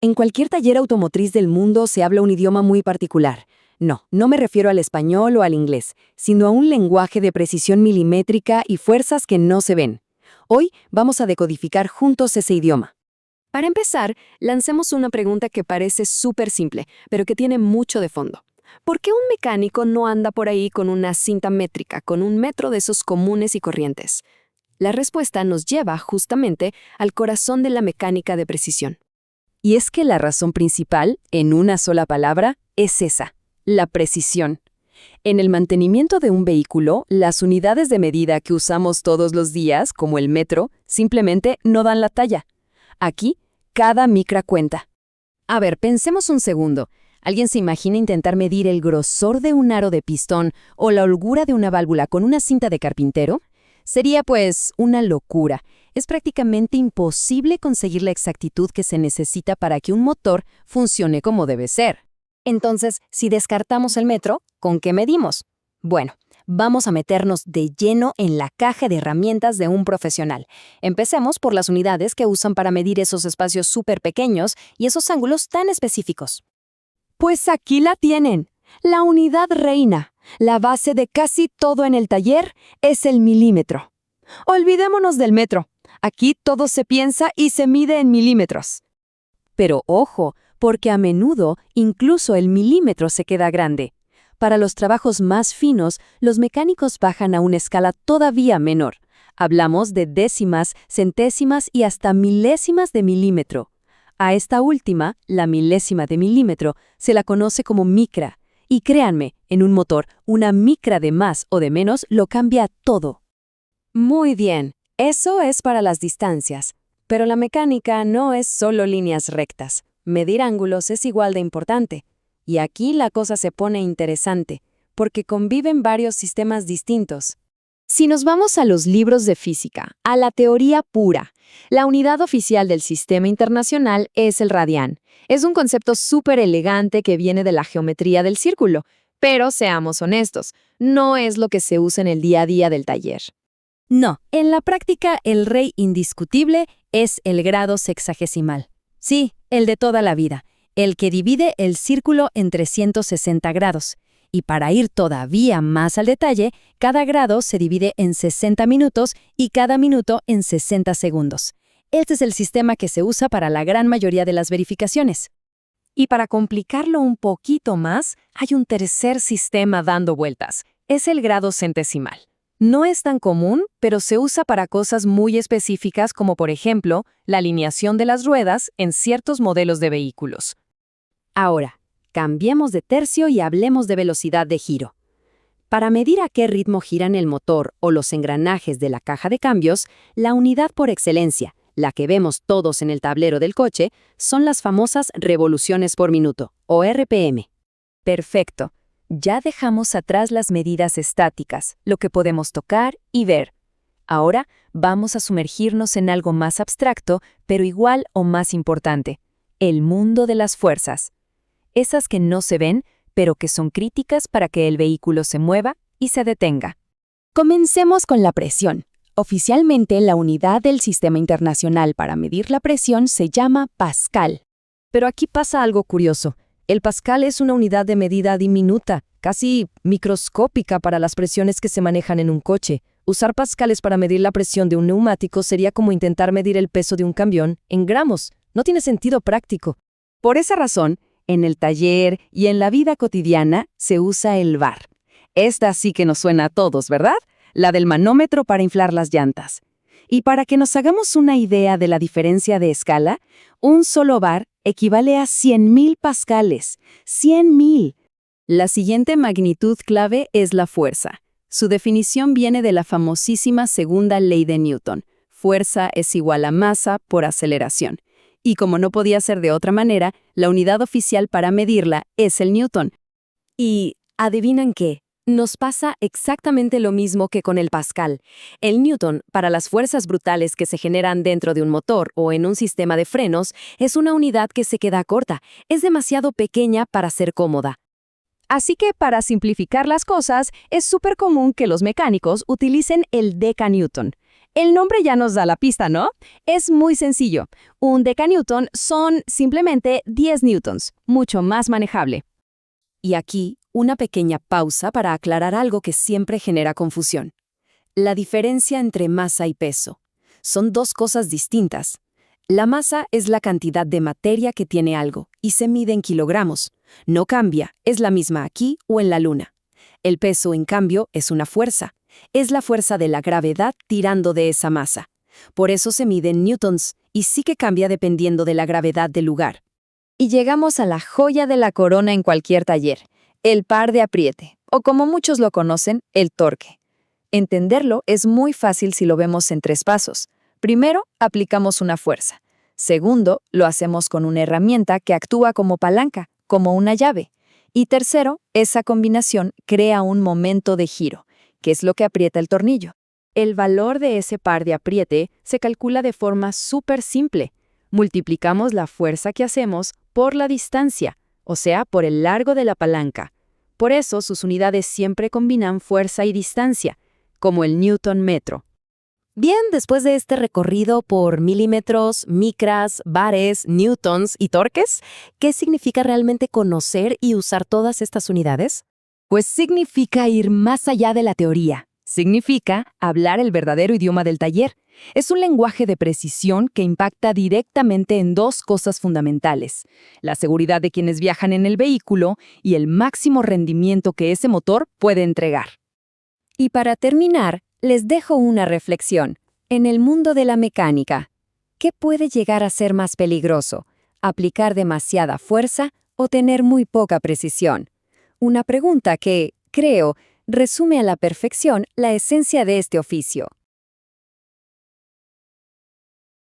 En cualquier taller automotriz del mundo se habla un idioma muy particular. No me refiero al español o al inglés, sino a un lenguaje de precisión milimétrica y fuerzas que no se ven. Hoy vamos a decodificar juntos ese idioma. Para empezar, lancemos una pregunta que parece súper simple, pero que tiene mucho de fondo. ¿Por qué un mecánico no anda por ahí con una cinta métrica, con un metro de esos comunes y corrientes? La respuesta nos lleva justamente al corazón de la mecánica de precisión. Y es que la razón principal, en una sola palabra, es esa, la precisión. En el mantenimiento de un vehículo, las unidades de medida que usamos todos los días, como el metro, simplemente no dan la talla. Aquí, cada micra cuenta. A ver, pensemos un segundo. ¿Alguien se imagina intentar medir el grosor de un aro de pistón o la holgura de una válvula con una cinta de carpintero? Sería, pues, una locura. Es prácticamente imposible conseguir la exactitud que se necesita para que un motor funcione como debe ser. Entonces, si descartamos el metro, ¿con qué medimos? Bueno, vamos a meternos de lleno en la caja de herramientas de un profesional. Empecemos por las unidades que usan para medir esos espacios súper pequeños y esos ángulos tan específicos. Pues aquí la tienen. La unidad reina, la base de casi todo en el taller, es el milímetro. Olvidémonos del metro. Aquí todo se piensa y se mide en milímetros. Pero ojo, porque a menudo incluso el milímetro se queda grande. Para los trabajos más finos, los mecánicos bajan a una escala todavía menor. Hablamos de décimas, centésimas y hasta milésimas de milímetro. A esta última, la milésima de milímetro, se la conoce como micra. Y créanme, en un motor, una micra de más o de menos lo cambia todo. Muy bien, eso es para las distancias. Pero la mecánica no es solo líneas rectas. Medir ángulos es igual de importante. Y aquí la cosa se pone interesante, porque conviven varios sistemas distintos. Si nos vamos a los libros de física, a la teoría pura, la unidad oficial del sistema internacional es el radián. Es un concepto súper elegante que viene de la geometría del círculo, pero seamos honestos, no es lo que se usa en el día a día del taller. No, en la práctica el rey indiscutible es el grado sexagesimal. Sí, el de toda la vida, el que divide el círculo en 360 grados. Y para ir todavía más al detalle, cada grado se divide en 60 minutos y cada minuto en 60 segundos. Este es el sistema que se usa para la gran mayoría de las verificaciones. Y para complicarlo un poquito más, hay un tercer sistema dando vueltas. Es el grado centesimal. No es tan común, pero se usa para cosas muy específicas como, por ejemplo, la alineación de las ruedas en ciertos modelos de vehículos. Ahora, cambiemos de tercio y hablemos de velocidad de giro. Para medir a qué ritmo giran el motor o los engranajes de la caja de cambios, la unidad por excelencia, la que vemos todos en el tablero del coche, son las famosas revoluciones por minuto, o RPM. Perfecto. Ya dejamos atrás las medidas estáticas, lo que podemos tocar y ver. Ahora vamos a sumergirnos en algo más abstracto, pero igual o más importante, el mundo de las fuerzas. Esas que no se ven, pero que son críticas para que el vehículo se mueva y se detenga. Comencemos con la presión. Oficialmente, la unidad del Sistema Internacional para medir la presión se llama pascal. Pero aquí pasa algo curioso. El pascal es una unidad de medida diminuta, casi microscópica para las presiones que se manejan en un coche. Usar pascales para medir la presión de un neumático sería como intentar medir el peso de un camión en gramos. No tiene sentido práctico. Por esa razón, en el taller y en la vida cotidiana se usa el bar. Esta sí que nos suena a todos, ¿verdad? La del manómetro para inflar las llantas. Y para que nos hagamos una idea de la diferencia de escala, un solo bar equivale a 100.000 pascales. 100.000. La siguiente magnitud clave es la fuerza. Su definición viene de la famosísima segunda ley de Newton. Fuerza es igual a masa por aceleración. Y como no podía ser de otra manera, la unidad oficial para medirla es el newton. Y, ¿adivinan qué? Nos pasa exactamente lo mismo que con el pascal. El newton, para las fuerzas brutales que se generan dentro de un motor o en un sistema de frenos, es una unidad que se queda corta, es demasiado pequeña para ser cómoda. Así que, para simplificar las cosas, es súper común que los mecánicos utilicen el decanewton. El nombre ya nos da la pista, ¿no? Es muy sencillo. Un decanewton son simplemente 10 newtons, mucho más manejable. Y aquí, una pequeña pausa para aclarar algo que siempre genera confusión. La diferencia entre masa y peso. Son dos cosas distintas. La masa es la cantidad de materia que tiene algo y se mide en kilogramos. No cambia, es la misma aquí o en la Luna. El peso, en cambio, es una fuerza. Es la fuerza de la gravedad tirando de esa masa. Por eso se mide en newtons y sí que cambia dependiendo de la gravedad del lugar. Y llegamos a la joya de la corona en cualquier taller, el par de apriete, o como muchos lo conocen, el torque. Entenderlo es muy fácil si lo vemos en 3 pasos. Primero, aplicamos una fuerza. Segundo, lo hacemos con una herramienta que actúa como palanca, como una llave. Y tercero, esa combinación crea un momento de giro, que es lo que aprieta el tornillo. El valor de ese par de apriete se calcula de forma súper simple. Multiplicamos la fuerza que hacemos por la distancia, o sea, por el largo de la palanca. Por eso sus unidades siempre combinan fuerza y distancia, como el newton metro. Bien, después de este recorrido por milímetros, micras, bares, newtons y torques, ¿qué significa realmente conocer y usar todas estas unidades? Pues significa ir más allá de la teoría. Significa hablar el verdadero idioma del taller. Es un lenguaje de precisión que impacta directamente en 2 cosas fundamentales: la seguridad de quienes viajan en el vehículo y el máximo rendimiento que ese motor puede entregar. Y para terminar, les dejo una reflexión. En el mundo de la mecánica, ¿qué puede llegar a ser más peligroso? ¿Aplicar demasiada fuerza o tener muy poca precisión? Una pregunta que, creo, resume a la perfección la esencia de este oficio.